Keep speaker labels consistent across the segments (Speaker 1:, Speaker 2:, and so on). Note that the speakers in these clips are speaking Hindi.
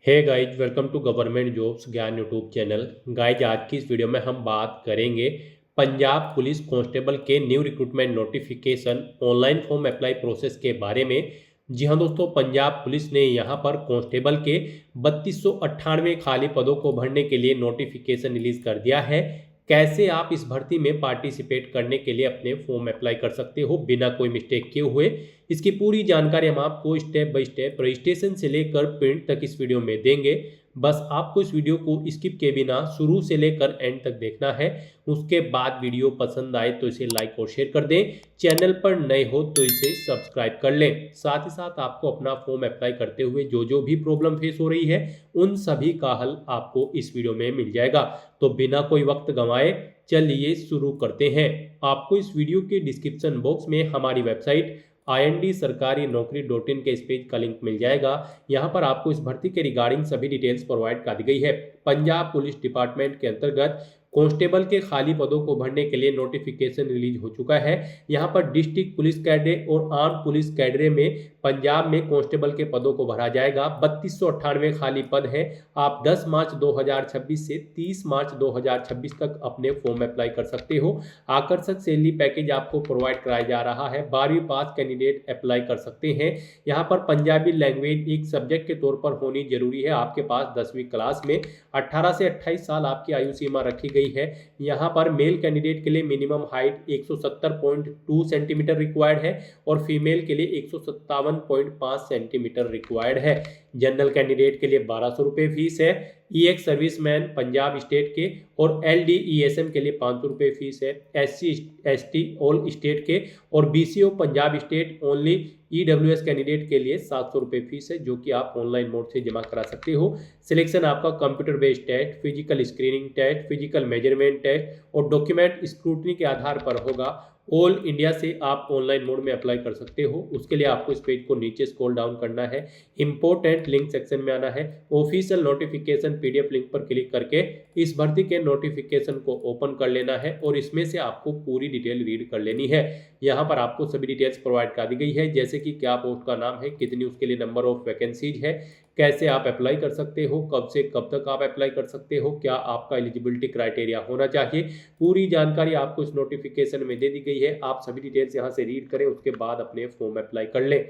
Speaker 1: Hey guys, welcome to government jobs Gyan YouTube channel. Guys, आज की इस वीडियो में हम बात करेंगे पंजाब पुलिस कांस्टेबल के new recruitment notification online form apply process के बारे में। जी हाँ दोस्तों, पंजाब पुलिस ने यहाँ पर कांस्टेबल के 3298 खाली पदों को भरने के लिए नोटिफिकेशन रिलीज कर दिया है। कैसे आप इस भर्ती में पार्टिसिपेट करने के लिए अपने फॉर्म अप्लाई कर सकते हो बिना कोई मिस्टेक किए हुए, इसकी पूरी जानकारी हम आपको स्टेप बाय स्टेप रजिस्ट्रेशन से लेकर प्रिंट तक इस वीडियो में देंगे। बस आपको इस वीडियो को स्किप के बिना शुरू से लेकर एंड तक देखना है। उसके बाद वीडियो पसंद आए तो इसे लाइक और शेयर कर दें। चैनल पर नए हो तो इसे सब्सक्राइब कर लें। साथ ही साथ आपको अपना फॉर्म अप्लाई करते हुए जो जो भी प्रॉब्लम फेस हो रही है उन सभी का हल आपको इस वीडियो में मिल जाएगा। तो बिना कोई वक्त गंवाए चलिए शुरू करते हैं। आपको इस वीडियो के डिस्क्रिप्शन बॉक्स में हमारी वेबसाइट IND-sarkari-naukri.in के इस पेज का लिंक मिल जाएगा। यहाँ पर आपको इस भर्ती के रिगार्डिंग सभी डिटेल्स प्रोवाइड कर दी गई है। पंजाब पुलिस डिपार्टमेंट के अंतर्गत कांस्टेबल के खाली पदों को भरने के लिए नोटिफिकेशन रिलीज हो चुका है। यहाँ पर डिस्ट्रिक्ट पुलिस कैडरे और आर्म पुलिस कैडरे में पंजाब में कांस्टेबल के पदों को भरा जाएगा। 3298 खाली पद हैं। आप 10 मार्च 2026 से 30 मार्च 2026 तक अपने फॉर्म अप्लाई कर सकते हो। आकर्षक सैलरी पैकेज आपको प्रोवाइड कराया जा रहा है। 12वीं पास कैंडिडेट अप्लाई कर सकते हैं। यहाँ पर पंजाबी लैंग्वेज एक सब्जेक्ट के तौर पर होनी जरूरी है। आपके पास 10वीं क्लास में 18 से 28 साल आपकी आयु सीमा रखी गई है। यहाँ पर मेल कैंडिडेट के लिए मिनिमम हाइट 170.2 सेंटीमीटर रिक्वायर्ड है और फीमेल के लिए 157.5 सेंटीमीटर रिक्वायर्ड है। जनरल कैंडिडेट के लिए 1200 रुपये फीस है। EX सर्विसमैन पंजाब स्टेट के और LDESM के लिए 500 रुपये फीस है। SC ST ऑल स्टेट के और BCO Punjab state only EWS candidate के लिए 700 रुपये फीस है, जो कि आप ऑनलाइन मोड से जमा करा सकते हो। सिलेक्शन आपका computer based test, physical screening test, physical measurement test और डॉक्यूमेंट स्क्रूटनी के आधार पर होगा। ऑल इंडिया से आप ऑनलाइन मोड में अप्लाई कर सकते हो। उसके लिए आपको इस पेज को नीचे स्क्रॉल डाउन करना है, इंपॉर्टेंट लिंक सेक्शन में आना है, ऑफिशियल नोटिफिकेशन PDF लिंक पर क्लिक करके इस भर्ती के नोटिफिकेशन को ओपन कर लेना है और इसमें से आपको पूरी डिटेल रीड कर लेनी है। यहाँ पर आपको सभी डिटेल्स प्रोवाइड कर दी गई है, जैसे कि क्या पोस्ट का नाम है, कितनी उसके लिए नंबर ऑफ वैकेंसीज है, कैसे आप अप्लाई कर सकते हो, कब से कब तक आप अप्लाई कर सकते हो, क्या आपका एलिजिबिलिटी क्राइटेरिया होना चाहिए। पूरी जानकारी आपको इस नोटिफिकेशन में दे दी गई है। आप सभी डिटेल्स यहाँ से रीड करें, उसके बाद अपने फॉर्म अप्लाई कर लें।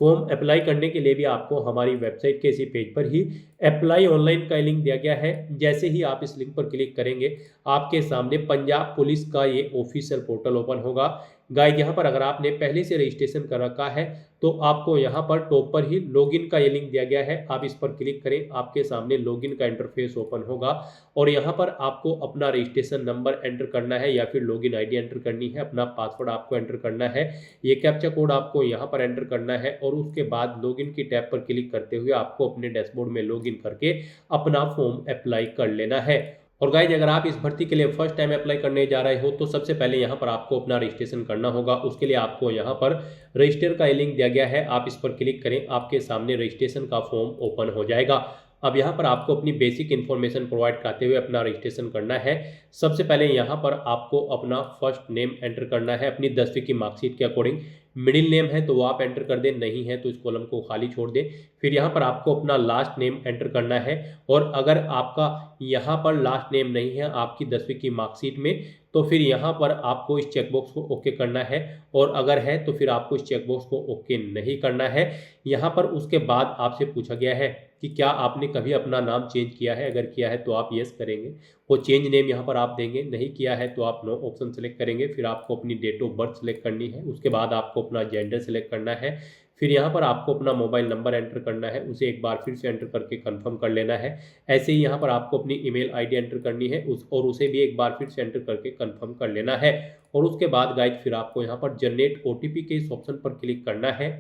Speaker 1: फॉर्म अप्लाई करने के लिए भी आपको हमारी वेबसाइट के इसी पेज पर ही अप्लाई ऑनलाइन का लिंक दिया गया है। जैसे ही आप इस लिंक पर क्लिक करेंगे आपके सामने पंजाब पुलिस का ये ऑफिशियल पोर्टल ओपन होगा। गाइड, यहाँ पर अगर आपने पहले से रजिस्ट्रेशन कर रखा है तो आपको यहाँ पर टॉप पर ही लॉगिन का ये लिंक दिया गया है। आप इस पर क्लिक करें, आपके सामने लॉगिन का इंटरफेस ओपन होगा और यहाँ पर आपको अपना रजिस्ट्रेशन नंबर एंटर करना है या फिर लॉगिन ID एंटर करनी है। अपना पासवर्ड आपको एंटर करना है, ये कैप्चा कोड आपको यहाँ पर एंटर करना है और उसके बाद लॉगिन की टैब पर क्लिक करते हुए आपको अपने डैशबोर्ड में लॉगिन करके अपना फॉर्म अप्लाई कर लेना है। और गाइज, अगर आप इस भर्ती के लिए फर्स्ट टाइम अप्लाई करने जा रहे हो तो सबसे पहले यहाँ पर आपको अपना रजिस्ट्रेशन करना होगा। उसके लिए आपको यहाँ पर रजिस्टर का लिंक दिया गया है, आप इस पर क्लिक करें, आपके सामने रजिस्ट्रेशन का फॉर्म ओपन हो जाएगा। अब यहाँ पर आपको अपनी बेसिक इन्फॉर्मेशन प्रोवाइड करते हुए अपना रजिस्ट्रेशन करना है। सबसे पहले यहाँ पर आपको अपना फर्स्ट नेम एंटर करना है अपनी 10वीं की मार्कशीट के अकॉर्डिंग। मिडिल नेम है तो वो आप एंटर कर दें, नहीं है तो इस कॉलम को खाली छोड़ दें। फिर यहाँ पर आपको अपना लास्ट नेम एंटर करना है और अगर आपका यहाँ पर लास्ट नेम नहीं है आपकी 10वीं की मार्कशीट में तो फिर यहाँ पर आपको इस चेकबॉक्स को ओके करना है, और अगर है तो फिर आपको इस चेकबॉक्स को ओके नहीं करना है। यहाँ पर उसके बाद आपसे पूछा गया है कि क्या आपने कभी अपना नाम चेंज किया है, अगर किया है तो आप यस करेंगे, वो चेंज नेम यहाँ पर आप देंगे, नहीं किया है तो आप नो ऑप्शन सेलेक्ट करेंगे। फिर आपको अपनी डेट ऑफ बर्थ सेलेक्ट करनी है, उसके बाद आपको अपना जेंडर सेलेक्ट करना है। फिर यहाँ पर आपको अपना मोबाइल नंबर एंटर करना है, उसे एक बार फिर से एंटर करके कंफर्म कर लेना है। ऐसे ही यहाँ पर आपको अपनी ईमेल ID एंटर करनी है और उसे भी एक बार फिर से एंटर करके कंफर्म कर लेना है। और उसके बाद गाइड फिर आपको यहाँ पर जनरेट OTP के इस ऑप्शन पर क्लिक करना है।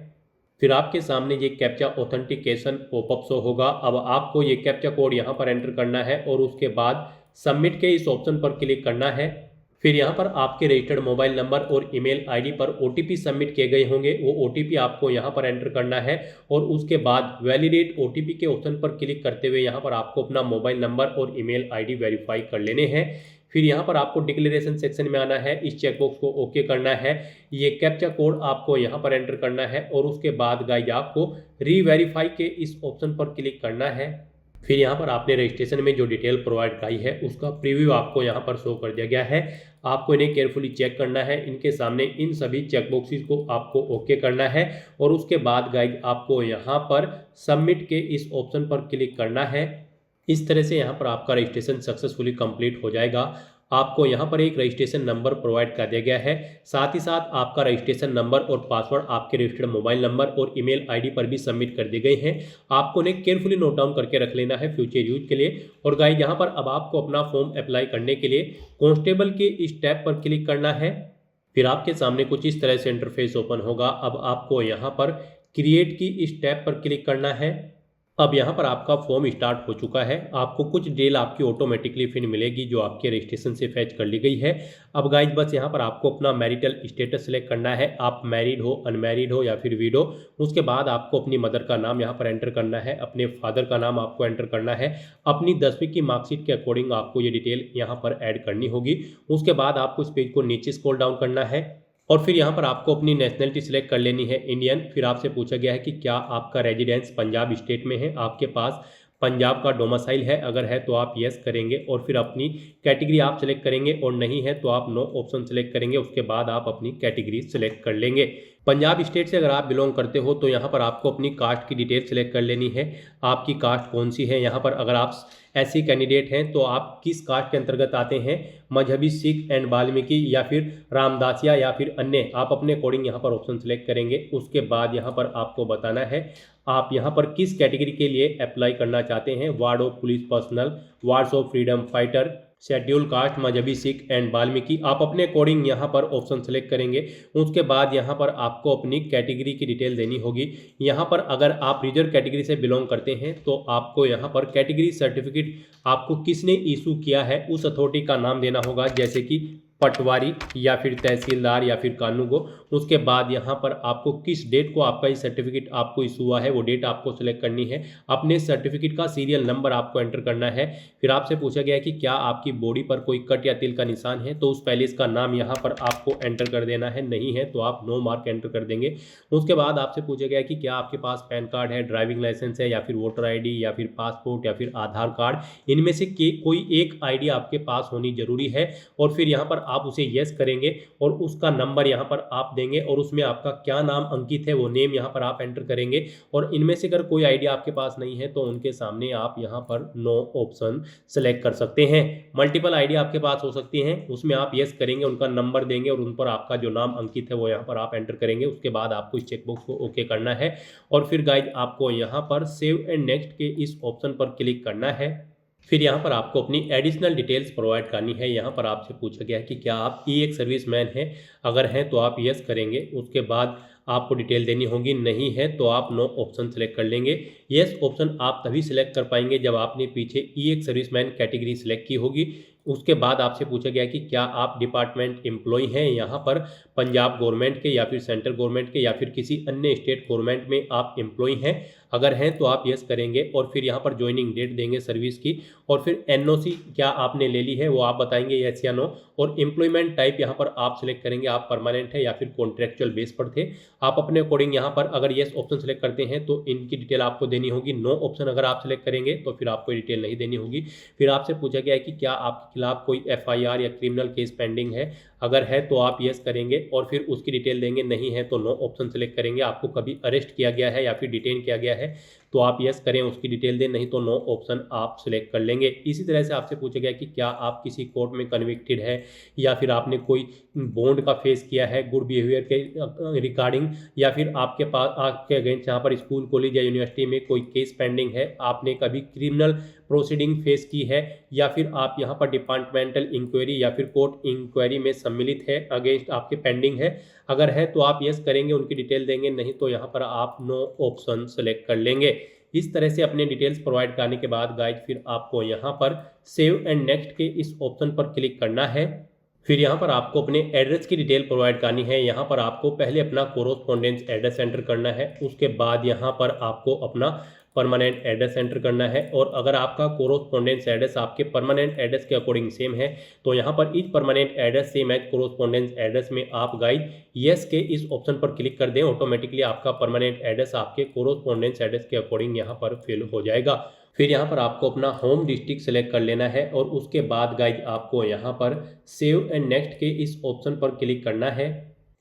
Speaker 1: फिर आपके सामने ये कैप्चा ऑथेंटिकेशन पॉपअप शो होगा। अब आपको ये कैप्चा कोड यहाँ पर एंटर करना है और उसके बाद सबमिट के इस ऑप्शन पर क्लिक करना है। फिर यहाँ पर आपके रजिस्टर्ड मोबाइल नंबर और ईमेल ID पर OTP सबमिट किए गए होंगे, वो OTP आपको यहाँ पर एंटर करना है और उसके बाद वैलिडेट OTP के ऑप्शन पर क्लिक करते हुए यहाँ पर आपको अपना मोबाइल नंबर और ईमेल ID वेरीफाई कर लेने हैं। फिर यहाँ पर आपको डिक्लेरेशन सेक्शन में आना है, इस चेकबॉक्स को ओके करना है, ये कैप्चा कोड आपको यहाँ पर एंटर करना है और उसके बाद गाइज आपको रीवेरीफाई के इस ऑप्शन पर क्लिक करना है। फिर यहाँ पर आपने रजिस्ट्रेशन में जो डिटेल प्रोवाइड कराई है उसका प्रीव्यू आपको यहाँ पर शो कर दिया गया है। आपको इन्हें केयरफुली चेक करना है, इनके सामने इन सभी चेक बॉक्सेस को आपको ओके करना है और उसके बाद गाइज आपको यहाँ पर सबमिट के इस ऑप्शन पर क्लिक करना है। इस तरह से यहाँ पर आपका रजिस्ट्रेशन सक्सेसफुली कंप्लीट हो जाएगा। आपको यहाँ पर एक रजिस्ट्रेशन नंबर प्रोवाइड कर दिया गया है, साथ ही साथ आपका रजिस्ट्रेशन नंबर और पासवर्ड आपके रजिस्टर्ड मोबाइल नंबर और ईमेल आईडी पर भी सबमिट कर दिए गए हैं। आपको उन्हें केयरफुली नोट डाउन करके रख लेना है फ्यूचर यूज के लिए। और गाइस यहाँ पर अब आपको अपना फॉर्म अप्लाई करने के लिए कांस्टेबल के इस टैब पर क्लिक करना है। फिर आपके सामने कुछ इस तरह से इंटरफेस ओपन होगा। अब आपको यहाँ पर क्रिएट की इस टैब पर क्लिक करना है। अब यहाँ पर आपका फॉर्म स्टार्ट हो चुका है। आपको कुछ डिटेल आपकी ऑटोमेटिकली फिर मिलेगी जो आपके रजिस्ट्रेशन से फैच कर ली गई है। अब गाइज बस यहाँ पर आपको अपना मैरिटल स्टेटस सेलेक्ट करना है, आप मैरिड हो, अनमैरिड हो या फिर विडो। उसके बाद आपको अपनी मदर का नाम यहाँ पर एंटर करना है, अपने फादर का नाम आपको एंटर करना है। अपनी 10वीं की मार्कशीट के अकॉर्डिंग आपको ये डिटेल यहाँ पर ऐड करनी होगी। उसके बाद आपको इस पेज को नीचे स्क्रॉल डाउन करना है और फिर यहाँ पर आपको अपनी नेशनलिटी सिलेक्ट कर लेनी है, इंडियन। फिर आपसे पूछा गया है कि क्या आपका रेजिडेंस पंजाब स्टेट में है, आपके पास पंजाब का डोमिसाइल है, अगर है तो आप यस करेंगे और फिर अपनी कैटेगरी आप सिलेक्ट करेंगे और नहीं है तो आप नो ऑप्शन सिलेक्ट करेंगे। उसके बाद आप अपनी कैटेगरी सिलेक्ट कर लेंगे। पंजाब स्टेट से अगर आप बिलोंग करते हो तो यहाँ पर आपको अपनी कास्ट की डिटेल सिलेक्ट कर लेनी है। आपकी कास्ट कौन सी है, यहाँ पर अगर आप ऐसी कैंडिडेट हैं तो आप किस कास्ट के अंतर्गत आते हैं, मजहबी, सिख एंड वाल्मीकि या फिर रामदासिया या फिर अन्य, आप अपने अकॉर्डिंग यहाँ पर ऑप्शन सेलेक्ट करेंगे। उसके बाद यहाँ पर आपको बताना है आप यहाँ पर किस कैटेगरी के लिए अप्लाई करना चाहते हैं, ward of police personnel, wards of freedom fighter, schedule caste, मजहबी, सिख एंड वाल्मीकि। आप अपने अकॉर्डिंग यहाँ पर ऑप्शन सेलेक्ट करेंगे। उसके बाद यहाँ पर आपको अपनी कैटेगरी की डिटेल देनी होगी। यहाँ पर अगर आप रिजर्व कैटेगरी से बिलोंग करते हैं तो आपको यहाँ पर कैटेगरी सर्टिफिकेट आपको किसने इशू किया है उस अथॉरिटी का नाम देना होगा, जैसे कि पटवारी या फिर तहसीलदार या फिर कानूगो। उसके बाद यहाँ पर आपको किस डेट को आपका ये सर्टिफिकेट आपको इशू हुआ है वो डेट आपको सेलेक्ट करनी है। अपने सर्टिफिकेट का सीरियल नंबर आपको एंटर करना है। फिर आपसे पूछा गया है कि क्या आपकी बॉडी पर कोई कट या तिल का निशान है, तो उस पैलेस का नाम यहाँ पर आपको एंटर कर देना है, नहीं है तो आप नो मार्क एंटर कर देंगे। उसके बाद आपसे पूछा गया है कि क्या आपके पास पैन कार्ड है, ड्राइविंग लाइसेंस है या फिर वोटर आई या फिर पासपोर्ट या फिर आधार कार्ड, इनमें से कोई एक आई आपके पास होनी जरूरी है। और फिर यहाँ पर आप उसे यस करेंगे और उसका नंबर यहाँ पर आप देंगे और उसमें आपका क्या नाम अंकित है वो नेम यहाँ पर आप एंटर करेंगे। और इनमें से अगर कोई आइडिया आपके पास नहीं है तो उनके सामने आप यहाँ पर नो ऑप्शन सेलेक्ट कर सकते हैं। मल्टीपल आइडिया आपके पास हो सकती हैं, उसमें आप यस करेंगे, उनका नंबर देंगे और उन पर आपका जो नाम अंकित है वो यहाँ पर आप एंटर करेंगे। उसके बाद आपको इस चेकबॉक्स को ओके करना है और फिर गाइज आपको यहाँ पर सेव एंड नेक्स्ट के इस ऑप्शन पर क्लिक करना है। फिर यहाँ पर आपको अपनी एडिशनल डिटेल्स प्रोवाइड करनी है। यहाँ पर आपसे पूछा गया है कि क्या आप एक सर्विसमैन हैं, अगर हैं तो आप यस करेंगे। उसके बाद आपको डिटेल देनी होगी, नहीं है तो आप नो ऑप्शन सेलेक्ट कर लेंगे। यस ऑप्शन आप तभी सिलेक्ट कर पाएंगे जब आपने पीछे एक सर्विसमैन कैटेगरी सिलेक्ट की होगी। उसके बाद आपसे पूछा गया कि क्या आप डिपार्टमेंट एम्प्लॉय हैं, यहाँ पर पंजाब गवर्नमेंट के या फिर सेंट्रल गवर्नमेंट के या फिर किसी अन्य स्टेट गवर्नमेंट में आप एम्प्लॉय हैं, अगर हैं तो आप यस करेंगे और फिर यहाँ पर ज्वाइनिंग डेट देंगे सर्विस की। और फिर एनओसी क्या आपने ले ली है वो आप बताएंगे यस या नो। और एम्प्लॉयमेंट टाइप यहाँ पर आप सिलेक्ट करेंगे, आप परमानेंट है या फिर कॉन्ट्रेक्चुअल बेस पर थे। आप अपने अकॉर्डिंग यहाँ पर अगर यस ऑप्शन सेलेक्ट करते हैं तो इनकी डिटेल आपको देनी होगी। नो ऑप्शन अगर आप सिलेक्ट करेंगे तो फिर आपको डिटेल नहीं देनी होगी। फिर आपसे पूछा गया है कि क्या आपके खिलाफ कोई एफआईआर या क्रिमिनल केस पेंडिंग है, अगर है तो आप यस करेंगे और फिर उसकी डिटेल देंगे, नहीं है तो नो ऑप्शन सेलेक्ट करेंगे। आपको कभी अरेस्ट किया गया है या फिर डिटेन किया गया है तो आप यस करें, उसकी डिटेल दें, नहीं तो नो ऑप्शन आप सिलेक्ट कर लेंगे। इसी तरह से आपसे पूछा गया कि क्या आप किसी कोर्ट में कन्विक्टेड है या फिर आपने कोई बॉन्ड का फेस किया है गुड बिहेवियर के रिगार्डिंग, या फिर आपके पास आपके अगेंस्ट यहाँ पर स्कूल कॉलेज या यूनिवर्सिटी में कोई केस पेंडिंग है, आपने कभी क्रिमिनल प्रोसीडिंग फेस की है, या फिर आप यहाँ पर डिपार्टमेंटल इंक्वायरी या फिर कोर्ट इंक्वायरी में सम्मिलित है अगेंस्ट आपके पेंडिंग है, अगर है तो आप यस करेंगे, उनकी डिटेल देंगे, नहीं तो यहाँ पर आप नो ऑप्शन सेलेक्ट कर लेंगे। इस तरह से अपने डिटेल्स प्रोवाइड करने के बाद गाइज फिर आपको यहाँ पर सेव एंड नेक्स्ट के इस ऑप्शन पर क्लिक करना है। फिर यहाँ पर आपको अपने एड्रेस की डिटेल प्रोवाइड करनी है। यहाँ पर आपको पहले अपना कोरोस्पोंडेंस एड्रेस एंटर करना है, उसके बाद यहाँ पर आपको अपना परमानेंट एड्रेस एंटर करना है। और अगर आपका कोरोस्पोंडेंस एड्रेस आपके परमानेंट एड्रेस के अकॉर्डिंग सेम है तो यहाँ पर इस permanent address same as correspondence address में आप गाइड यस के इस ऑप्शन पर क्लिक कर दें। ऑटोमेटिकली आपका परमानेंट एड्रेस आपके कोरोस्पोंडेंस एड्रेस के अकॉर्डिंग यहाँ पर फिल हो जाएगा। फिर यहाँ पर आपको अपना होम डिस्ट्रिक्ट सेलेक्ट कर लेना है और उसके बाद गाइज आपको यहाँ पर सेव एंड नेक्स्ट के इस ऑप्शन पर क्लिक करना है।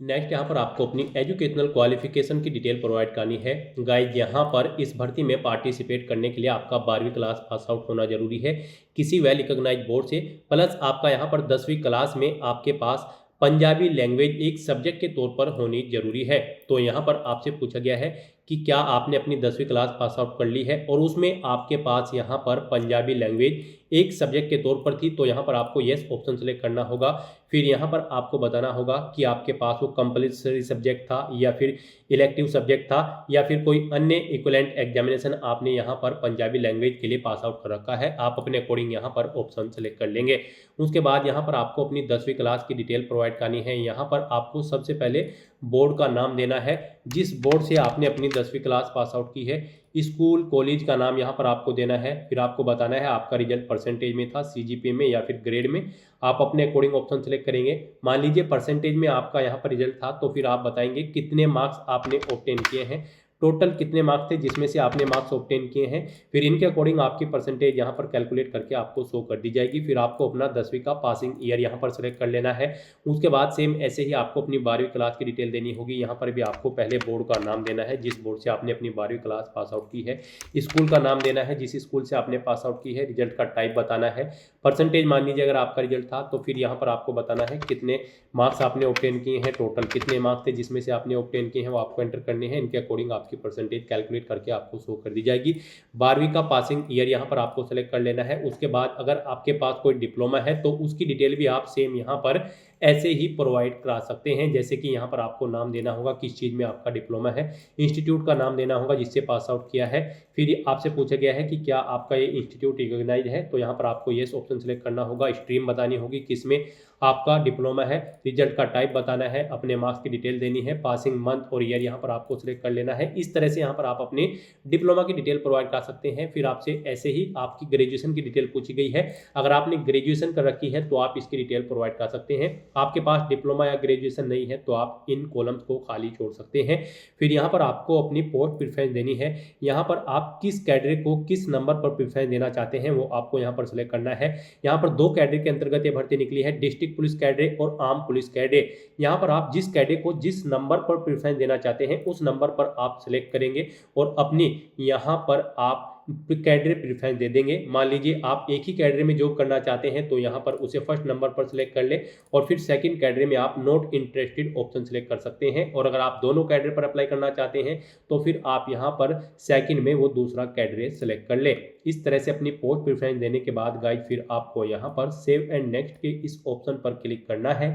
Speaker 1: नेक्स्ट यहाँ पर आपको अपनी एजुकेशनल क्वालिफिकेशन की डिटेल प्रोवाइड करनी है। गाइज यहाँ पर इस भर्ती में पार्टिसिपेट करने के लिए आपका 12वीं क्लास पास आउट होना जरूरी है किसी वेल रिकॉग्नाइज्ड बोर्ड से, प्लस आपका यहाँ पर 10वीं क्लास में आपके पास पंजाबी लैंग्वेज एक सब्जेक्ट के तौर पर होनी जरूरी है। तो यहाँ पर आपसे पूछा गया है कि क्या आपने अपनी 10वीं क्लास पास आउट कर ली है और उसमें आपके पास यहाँ पर पंजाबी लैंग्वेज एक सब्जेक्ट के तौर पर थी, तो यहाँ पर आपको येस ऑप्शन सेलेक्ट करना होगा। फिर यहाँ पर आपको बताना होगा कि आपके पास वो कंपलसरी सब्जेक्ट था या फिर इलेक्टिव सब्जेक्ट था या फिर कोई अन्य इक्विवेलेंट एग्जामिनेशन आपने यहाँ पर पंजाबी लैंग्वेज के लिए पास आउट कर रखा है। आप अपने अकॉर्डिंग यहाँ पर ऑप्शन सेलेक्ट कर लेंगे। उसके बाद यहाँ पर आपको अपनी 10वीं क्लास की डिटेल प्रोवाइड करनी है। यहाँ पर आपको सबसे पहले बोर्ड का नाम देना है जिस बोर्ड से आपने अपनी 10वीं क्लास पास आउट की है। स्कूल कॉलेज का नाम यहाँ पर आपको देना है। फिर आपको बताना है आपका रिजल्ट परसेंटेज में था, सीजीपीए में या फिर ग्रेड में। आप अपने अकॉर्डिंग ऑप्शन सेलेक्ट करेंगे। मान लीजिए परसेंटेज में आपका यहाँ पर रिजल्ट था, तो फिर आप बताएंगे कितने मार्क्स आपने ऑब्टेन किए हैं, टोटल कितने मार्क्स थे जिसमें से आपने मार्क्स ऑब्टेन किए हैं। फिर इनके अकॉर्डिंग आपकी परसेंटेज यहाँ पर कैलकुलेट करके आपको शो कर दी जाएगी। फिर आपको अपना 10वीं का पासिंग ईयर यहाँ पर सेलेक्ट कर लेना है। उसके बाद सेम ऐसे ही आपको अपनी 12वीं क्लास की डिटेल देनी होगी। यहाँ पर भी आपको पहले बोर्ड का नाम देना है जिस बोर्ड से आपने अपनी 12वीं क्लास पास आउट की है, स्कूल का नाम देना है जिस स्कूल से आपने पास आउट की है, रिजल्ट का टाइप बताना है, परसेंटेज मान लीजिए अगर आपका रिजल्ट था तो फिर यहाँ पर आपको बताना है कितने मार्क्स आपने ऑब्टेन किए हैं, टोटल कितने मार्क्स थे जिसमें से आपने ऑब्टेन किए हैं वो आपको एंटर करने हैं। इनके अकॉर्डिंग आपकी परसेंटेज कैलकुलेट करके आपको शो कर दी जाएगी। 12वीं का पासिंग ईयर यहाँ पर आपको सेलेक्ट कर लेना है। उसके बाद अगर आपके पास कोई डिप्लोमा है तो उसकी डिटेल भी आप सेम यहाँ पर ऐसे ही प्रोवाइड करा सकते हैं। जैसे कि यहाँ पर आपको नाम देना होगा किस चीज़ में आपका डिप्लोमा है, इंस्टीट्यूट का नाम देना होगा जिससे पास आउट किया है। फिर आपसे पूछा गया है कि क्या आपका ये इंस्टीट्यूट रिकॉग्नाइज है, तो यहाँ पर आपको येस ऑप्शन सेलेक्ट करना होगा। स्ट्रीम बतानी होगी किसमें आपका डिप्लोमा है, रिजल्ट का टाइप बताना है, अपने मार्क्स की डिटेल देनी है, पासिंग मंथ और ईयर यहाँ पर आपको सिलेक्ट कर लेना है। इस तरह से यहाँ पर आप अपने डिप्लोमा की डिटेल प्रोवाइड कर सकते हैं। फिर आपसे ऐसे ही आपकी ग्रेजुएशन की डिटेल पूछी गई है। अगर आपने ग्रेजुएशन कर रखी है तो आप इसकी डिटेल प्रोवाइड कर सकते हैं। आपके पास डिप्लोमा या ग्रेजुएशन नहीं है तो आप इन कॉलम्स को खाली छोड़ सकते हैं। फिर यहाँ पर आपको अपनी पोस्ट प्रेफरेंस देनी है। यहाँ पर आप किस कैटेगरी को किस नंबर पर प्रेफरेंस देना चाहते हैं वो आपको यहाँ पर सिलेक्ट करना है। यहाँ पर 2 कैटेगरी के अंतर्गत ये भर्ती निकली है, डिस्ट्रिक्ट पुलिस कैडरे और आर्म पुलिस कैडरे। यहाँ पर आप जिस कैडरे को जिस नंबर पर प्रेफरेंस देना चाहते हैं उस नंबर पर आप सिलेक्ट करेंगे और अपनी यहाँ पर आप कैडरे प्रेफरेंस दे देंगे। मान लीजिए आप एक ही कैडरे में जॉब करना चाहते हैं तो यहाँ पर उसे फर्स्ट नंबर पर सिलेक्ट कर ले और फिर सेकंड कैडरे में आप नॉट इंटरेस्टेड ऑप्शन सिलेक्ट कर सकते हैं। और अगर आप दोनों कैडरे पर अप्लाई करना चाहते हैं तो फिर आप यहाँ पर सेकंड में वो दूसरा कैडरे सिलेक्ट कर ले। इस तरह से अपनी पोस्ट प्रेफरेंस देने के बाद गाइस फिर आपको यहाँ पर सेव एंड नेक्स्ट के इस ऑप्शन पर क्लिक करना है।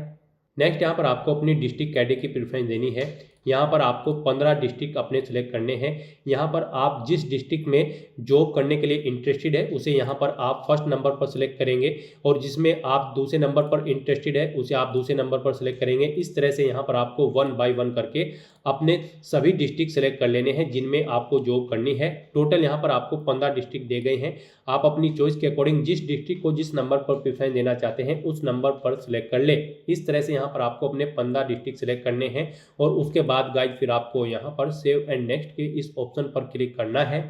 Speaker 1: नेक्स्ट यहाँ पर आपको अपनी डिस्ट्रिक्ट कैडरे की प्रेफरेंस देनी है। यहाँ पर आपको 15 डिस्ट्रिक्ट अपने सेलेक्ट करने हैं। यहाँ पर आप जिस डिस्ट्रिक्ट में जॉब करने के लिए इंटरेस्टेड है उसे यहाँ पर आप फर्स्ट नंबर पर सिलेक्ट करेंगे और जिसमें आप दूसरे नंबर पर इंटरेस्टेड है उसे आप दूसरे नंबर पर सिलेक्ट करेंगे। इस तरह से यहाँ पर आपको 1 बाय 1 करके अपने सभी डिस्ट्रिक्ट सेलेक्ट कर लेने हैं जिनमें आपको जॉब करनी है। टोटल यहाँ पर आपको 15 डिस्ट्रिक्ट दे गए हैं। आप अपनी चॉइस के अकॉर्डिंग जिस डिस्ट्रिक्ट को जिस नंबर पर प्रेफरेंस देना चाहते हैं उस नंबर पर सिलेक्ट कर ले। इस तरह से यहाँ पर आपको अपने 15 डिस्ट्रिक्ट सेलेक्ट करने हैं और उसके बाद गाइस फिर आपको यहाँ पर सेव एंड नेक्स्ट के इस ऑप्शन पर क्लिक करना है।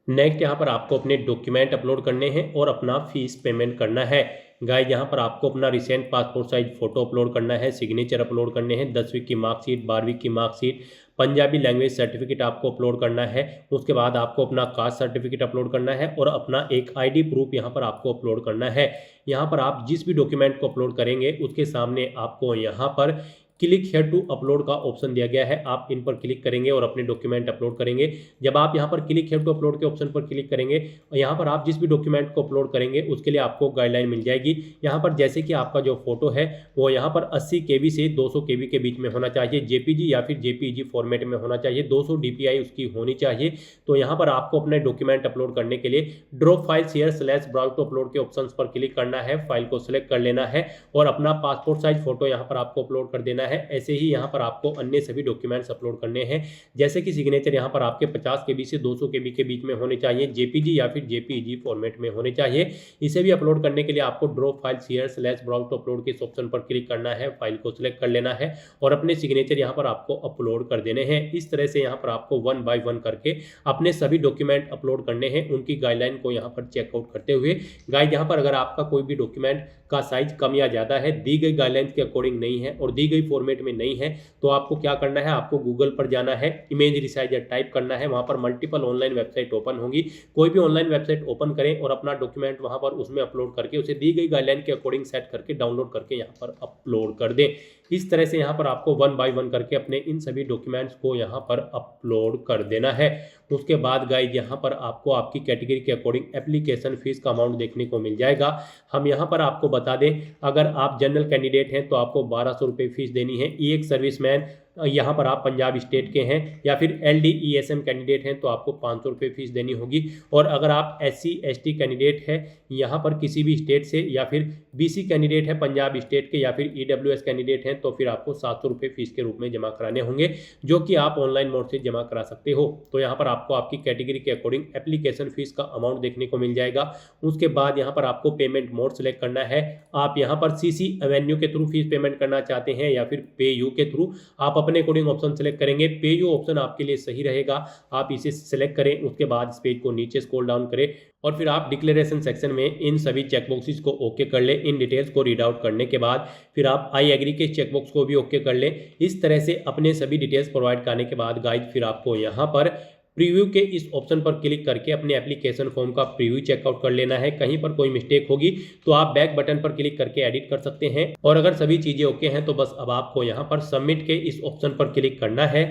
Speaker 1: नेक्स्ट यहाँ पर आपको अपने डॉक्यूमेंट अपलोड करने हैं और अपना फीस पेमेंट करना है। गाइस यहाँ पर आपको अपना recent passport size photo upload करना है, सिग्नेचर अपलोड करने हैं, 10वीं की मार्कशीट, 12वीं की मार्कशीट, पंजाबी लैंग्वेज सर्टिफिकेट आपको अपलोड करना है। उसके बाद आपको अपना कास्ट सर्टिफिकेट अपलोड करना है और अपना एक आईडी प्रूफ यहाँ पर आपको अपलोड करना है। यहाँ पर आप जिस भी डॉक्यूमेंट को अपलोड करेंगे उसके सामने आपको यहाँ पर क्लिक हियर टू अपलोड का ऑप्शन दिया गया है। आप इन पर क्लिक करेंगे और अपने डॉक्यूमेंट अपलोड करेंगे। जब आप यहाँ पर क्लिक हियर टू अपलोड के ऑप्शन पर क्लिक करेंगे यहाँ पर आप जिस भी डॉक्यूमेंट को अपलोड करेंगे उसके लिए आपको गाइडलाइन मिल जाएगी। यहाँ पर जैसे कि आपका जो फोटो है वो यहाँ पर 80 KB से 200 KB के बीच में होना चाहिए, JPG या फिर JPEG फॉर्मेट में होना चाहिए, 200 DPI उसकी होनी चाहिए। तो यहाँ पर आपको अपने डॉक्यूमेंट अपलोड करने के लिए drop file share / browse to upload के ऑप्शन पर क्लिक करना है, फाइल को सिलेक्ट कर लेना है और अपना पासपोर्ट साइज फोटो यहाँ पर आपको अपलोड कर देना है। है। ऐसे ही यहाँ पर आपको अन्य सभी डॉक्यूमेंट्स अपलोड करने हैं, जैसे कि सिग्नेचर यहाँ पर आपके 50 KB से 200 KB के बीच में होने चाहिए, JPG या फिर JPEG फॉर्मेट में होने चाहिए। इसे भी अपलोड करने के लिए आपको drop file share slash browse to upload के इस ऑप्शन पर क्लिक करना है, फाइल को सिलेक्ट कर लेना है और अपने सिग्नेचर यहाँ पर आपको अपलोड कर देने हैं। इस तरह से यहाँ पर आपको 1 बाय 1 करके अपने सभी डॉक्यूमेंट अपलोड करने हैं, उनकी गाइडलाइन को यहाँ पर चेकआउट करते हुए। गाइड यहाँ पर अगर आपका कोई भी डॉक्यूमेंट का साइज कम या ज़्यादा है, दी गई गाइडलाइंस के अकॉर्डिंग नहीं है और दी गई फॉर्मेट में नहीं है, तो आपको क्या करना है, आपको गूगल पर जाना है, इमेज रिसाइजर टाइप करना है। वहाँ पर मल्टीपल ऑनलाइन वेबसाइट ओपन होंगी, कोई भी ऑनलाइन वेबसाइट ओपन करें और अपना डॉक्यूमेंट वहाँ पर उसमें अपलोड करके उसे दी गई गाइडलाइन के अकॉर्डिंग सेट करके डाउनलोड करके यहाँ पर अपलोड कर दें। इस तरह से यहाँ पर आपको 1 बाय 1 करके अपने इन सभी डॉक्यूमेंट्स को यहाँ पर अपलोड कर देना है। उसके बाद गाइड यहाँ पर आपको आपकी कैटेगरी के अकॉर्डिंग एप्लीकेशन फीस का अमाउंट देखने को मिल जाएगा। हम यहाँ पर आपको बता दें, अगर आप जनरल कैंडिडेट हैं तो आपको 1200 रुपये फीस देनी है। एक सर्विसमैन यहाँ पर आप पंजाब स्टेट के हैं या फिर LDESM कैंडिडेट हैं तो आपको 500 रुपये फीस देनी होगी। और अगर आप SC ST कैंडिडेट हैं यहाँ पर किसी भी स्टेट से, या फिर BC कैंडिडेट है पंजाब स्टेट के, या फिर EWS कैंडिडेट हैं, तो फिर आपको 700 रुपये फीस के रूप में जमा कराने होंगे, जो कि आप ऑनलाइन मोड से जमा करा सकते हो। तो यहाँ पर आपको आपकी कैटेगरी के अकॉर्डिंग एप्लीकेशन फीस का अमाउंट देखने को मिल जाएगा। उसके बाद यहाँ पर आपको पेमेंट मोड सेलेक्ट करना है। आप यहाँ पर CC एवेन्यू के थ्रू फीस पेमेंट करना चाहते हैं या फिर PayU के थ्रू, आप अपने अकॉर्डिंग ऑप्शन सेलेक्ट करेंगे। PayU ऑप्शन आपके लिए सही रहेगा, आप इसे सेलेक्ट करें। उसके बाद इस पेज को नीचे स्क्रॉल डाउन करें और फिर आप डिक्लेरेशन सेक्शन में इन सभी चेकबॉक्सेस को ओके कर लें। इन डिटेल्स को रीड आउट करने के बाद फिर आप आई एग्री के चेकबॉक्स को भी ओके कर लें। इस तरह से अपने सभी डिटेल्स प्रोवाइड करने के बाद गाइड फिर आपको यहाँ पर प्रीव्यू के इस ऑप्शन पर क्लिक करके अपने एप्लीकेशन फॉर्म का प्रीव्यू चेकआउट कर लेना है। कहीं पर कोई मिस्टेक होगी तो आप बैक बटन पर क्लिक करके एडिट कर सकते हैं। और अगर सभी चीज़ें ओके हैं तो बस अब आपको यहाँ पर सबमिट के इस ऑप्शन पर क्लिक करना है।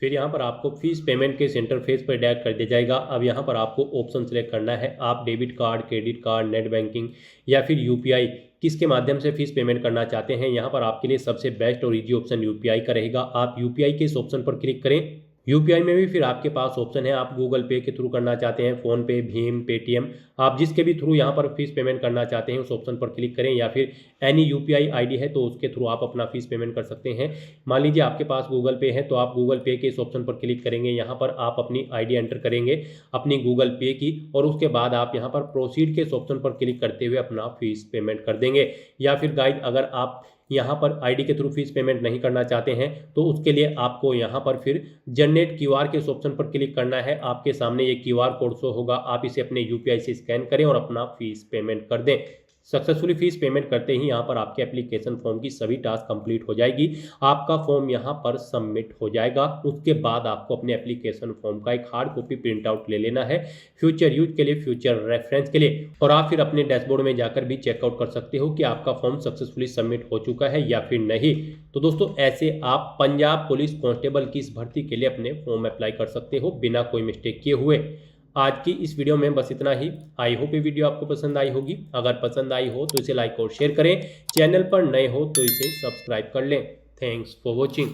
Speaker 1: फिर यहाँ पर आपको फीस पेमेंट के इंटरफेस पर डायरेक्ट कर दिया जाएगा। अब यहाँ पर आपको ऑप्शन सेलेक्ट करना है, आप debit card, credit card, net banking या फिर UPI किसके माध्यम से फीस पेमेंट करना चाहते हैं। यहाँ पर आपके लिए सबसे बेस्ट और ईजी ऑप्शन UPI का रहेगा। आप UPI के इस ऑप्शन पर क्लिक करें। UPI में भी फिर आपके पास ऑप्शन है, आप गूगल पे के थ्रू करना चाहते हैं, फ़ोन पे, भीम, पेटीएम, आप जिसके भी थ्रू यहाँ पर फीस पेमेंट करना चाहते हैं उस ऑप्शन पर क्लिक करें। या फिर एनी UPI ID है तो उसके थ्रू आप अपना फीस पेमेंट कर सकते हैं। मान लीजिए आपके पास गूगल पे है तो आप गूगल पे के इस ऑप्शन पर क्लिक करेंगे। यहाँ पर आप अपनी ID एंटर करेंगे अपनी गूगल पे की, और उसके बाद आप यहाँ पर प्रोसीड के इस ऑप्शन पर क्लिक करते हुए अपना फीस पेमेंट कर देंगे। या फिर गाइड अगर आप यहाँ पर ID के थ्रू फीस पेमेंट नहीं करना चाहते हैं तो उसके लिए आपको यहाँ पर फिर जनरेट QR के इस ऑप्शन पर क्लिक करना है। आपके सामने ये QR कोड शो होगा, आप इसे अपने UPI से स्कैन करें और अपना फीस पेमेंट कर दें। सक्सेसफुली फीस पेमेंट करते ही यहाँ पर आपके एप्लीकेशन फॉर्म की सभी टास्क कंप्लीट हो जाएगी, आपका फॉर्म यहाँ पर सबमिट हो जाएगा। उसके बाद आपको अपने एप्लीकेशन फॉर्म का एक हार्ड कॉपी प्रिंट आउट ले लेना है फ्यूचर यूज के लिए, फ्यूचर रेफरेंस के लिए, और आप फिर अपने डैशबोर्ड में जाकर भी चेकआउट कर सकते हो कि आपका फॉर्म सक्सेसफुली सबमिट हो चुका है या फिर नहीं। तो दोस्तों ऐसे आप पंजाब पुलिस कांस्टेबल की इस भर्ती के लिए अपने फॉर्म अप्लाई कर सकते हो बिना कोई मिस्टेक किए हुए। आज की इस वीडियो में बस इतना ही। आई होप ये वीडियो आपको पसंद आई होगी। अगर पसंद आई हो तो इसे लाइक और शेयर करें, चैनल पर नए हो तो इसे सब्सक्राइब कर लें। Thanks for watching.